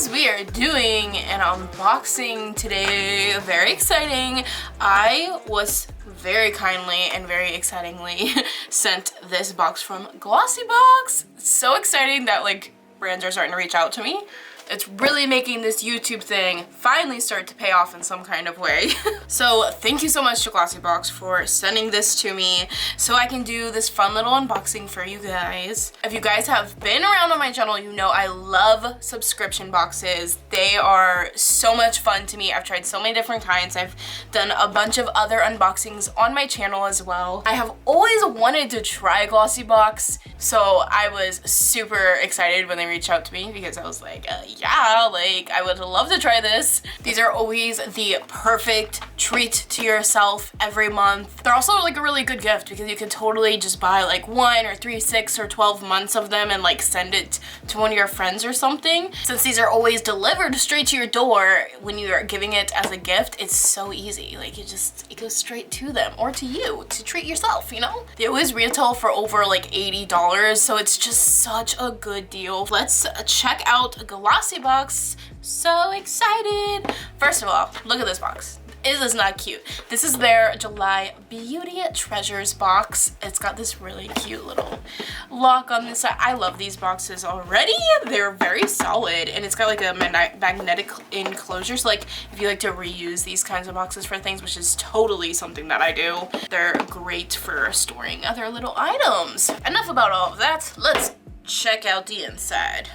guys, we are doing an unboxing today. Very exciting. I was very kindly and very excitingly sent this box from Glossybox. It's so exciting that like brands are starting to reach out to me. It's really making this YouTube thing finally start to pay off in some kind of way. So thank you so much to Glossybox for sending this to me so I can do this fun little unboxing for you guys. If you guys have been around on my channel, you know I love subscription boxes. They are so much fun to me. I've tried so many different kinds. I've done a bunch of other unboxings on my channel as well. I have always wanted to try Glossybox, so I was super excited when they reached out to me because I was like, yeah, like I would love to try this. These are always the perfect treat to yourself every month. They're also like a really good gift because you can totally just buy like 1 or 3, 6 or 12 months of them and like send it to one of your friends or something. Since these are always delivered straight to your door when you are giving it as a gift, it's so easy. Like it goes straight to them or to you to treat yourself, you know? They always retail for over like $80, so it's just such a good deal. Let's check out Glossybox. So excited. First of all, look at this box. Is this not cute? This is their July Beauty Treasures box. It's got this really cute little lock on this side. I love these boxes already. They're very solid, and it's got like a magnetic enclosure. So like if you like to reuse these kinds of boxes for things, which is totally something that I do, they're great for storing other little items. Enough about all of that. Let's check out the inside.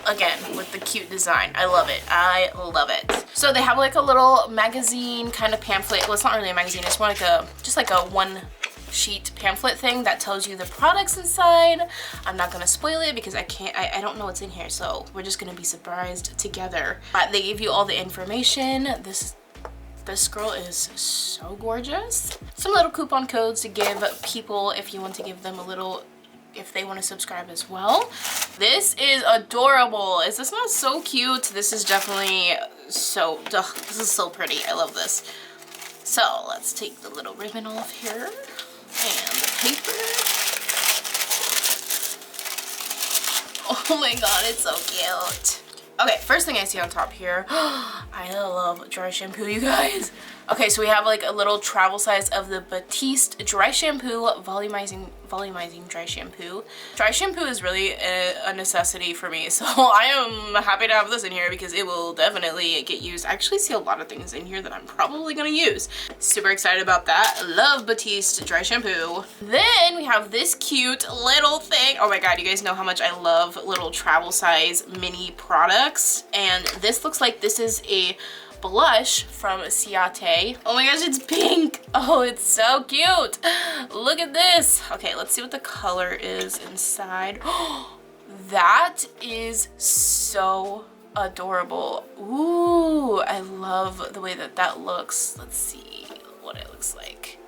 Again, with the cute design. I love it. I love it. So they have like a little magazine kind of pamphlet. Well, it's not really a magazine. It's more like just like a one sheet pamphlet thing that tells you the products inside. I'm not gonna spoil it because I don't know what's in here, so we're just gonna be surprised together. But they give you all the information. This girl is so gorgeous. Some little coupon codes to give people if you want to give them a little, if they want to subscribe as well. This is adorable. Is this not so cute? This is definitely so, this is so pretty. I love this. So let's take the little ribbon off here and the paper. Oh my god, it's so cute. Okay, first thing I see on top here, I love dry shampoo, you guys. Okay, so we have like a little travel size of the Batiste dry shampoo, volumizing dry shampoo. Dry shampoo is really a necessity for me, so I am happy to have this in here because it will definitely get used. I actually see a lot of things in here that I'm probably gonna use. Super excited about that. Love Batiste dry shampoo. Then we have this cute little thing. Oh my god, you guys know how much I love little travel size mini products. And this looks like this is a blush from Ciate. Oh my gosh, it's pink. Oh, it's so cute. Look at this. Okay, let's see what the color is inside. That is so adorable. Ooh, I love the way that that looks. Let's see what it looks like.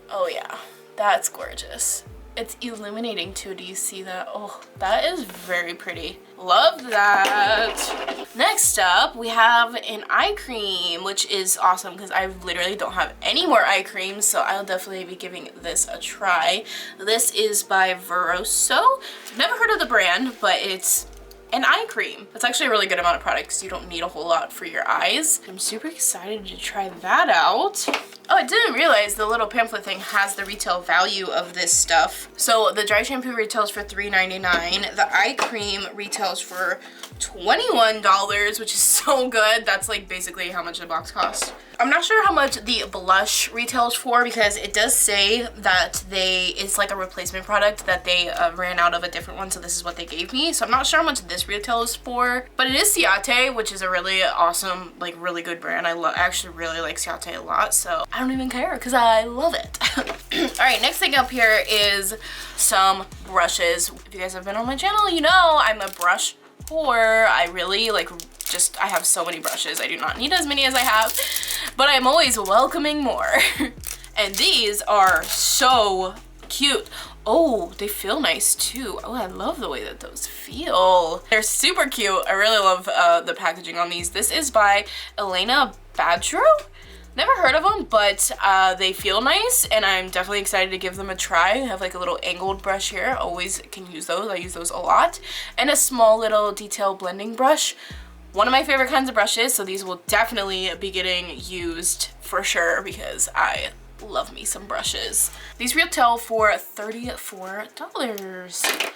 Oh yeah, that's gorgeous. It's illuminating too. Do you see that? Oh, that is very pretty. Love that. Next up, we have an eye cream, which is awesome because I literally don't have any more eye creams, so I'll definitely be giving this a try. This is by Veroso. Never heard of the brand, but it's an eye cream. It's actually a really good amount of product because you don't need a whole lot for your eyes. I'm super excited to try that out. Oh, I didn't realize the little pamphlet thing has the retail value of this stuff. So the dry shampoo retails for $3.99. The eye cream retails for $21, which is so good. That's like basically how much the box costs. I'm not sure how much the blush retails for because it does say that it's like a replacement product that they ran out of a different one, so this is what they gave me. So I'm not sure how much this retails for, but it is Ciate, which is a really awesome, like really good brand. I actually really like Ciate a lot, so I don't even care because I love it. All right, next thing up here is some brushes. If you guys have been on my channel, you know I'm a brush whore. I really like I have so many brushes. I do not need as many as I have, but I'm always welcoming more. And these are so cute. Oh, they feel nice too. Oh, I love the way that those feel. They're super cute. I really love the packaging on these. This is by Elena Badro. Never heard of them, but they feel nice, and I'm definitely excited to give them a try. I have like a little angled brush here. Always can use those. I use those a lot. And a small little detail blending brush. One of my favorite kinds of brushes, so these will definitely be getting used for sure because I love me some brushes. These retail for $34.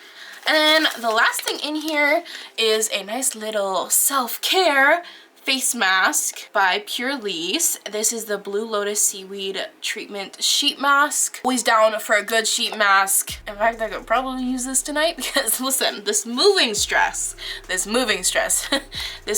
And then the last thing in here is a nice little self-care face mask by Pure Lease. This is the Blue Lotus Seaweed Treatment Sheet Mask. Always down for a good sheet mask. In fact, I could probably use this tonight because listen, this moving stress, this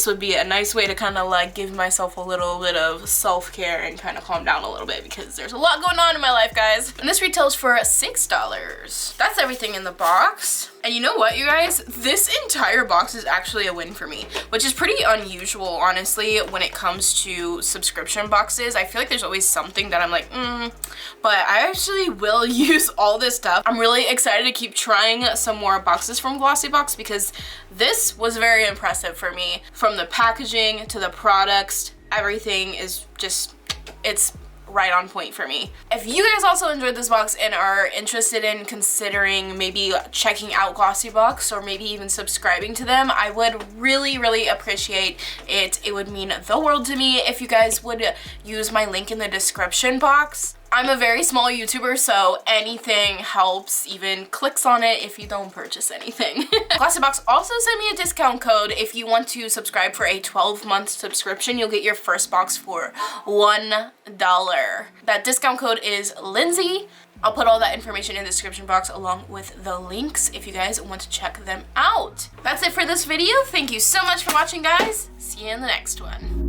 would be a nice way to kind of like give myself a little bit of self-care and kind of calm down a little bit because there's a lot going on in my life, guys. And this retails for $6. That's everything in the box. And you know what, you guys? This entire box is actually a win for me, which is pretty unusual, honestly, when it comes to subscription boxes. I feel like there's always something that I'm like, but I actually will use all this stuff. I'm really excited to keep trying some more boxes from Glossybox because this was very impressive for me. From the packaging to the products, everything is just, it's right on point for me. If you guys also enjoyed this box and are interested in considering maybe checking out Glossybox or maybe even subscribing to them, I would really appreciate it. It would mean the world to me if you guys would use my link in the description box. I'm a very small YouTuber, so anything helps, even clicks on it if you don't purchase anything. Glossybox also sent me a discount code. If you want to subscribe for a 12-month subscription, you'll get your first box for $1. That discount code is Lindsay. I'll put all that information in the description box along with the links if you guys want to check them out. That's it for this video. Thank you so much for watching, guys. See you in the next one.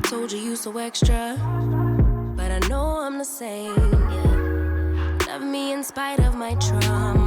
Told you so extra, but I know I'm the same. Yeah. Love me in spite of my trauma.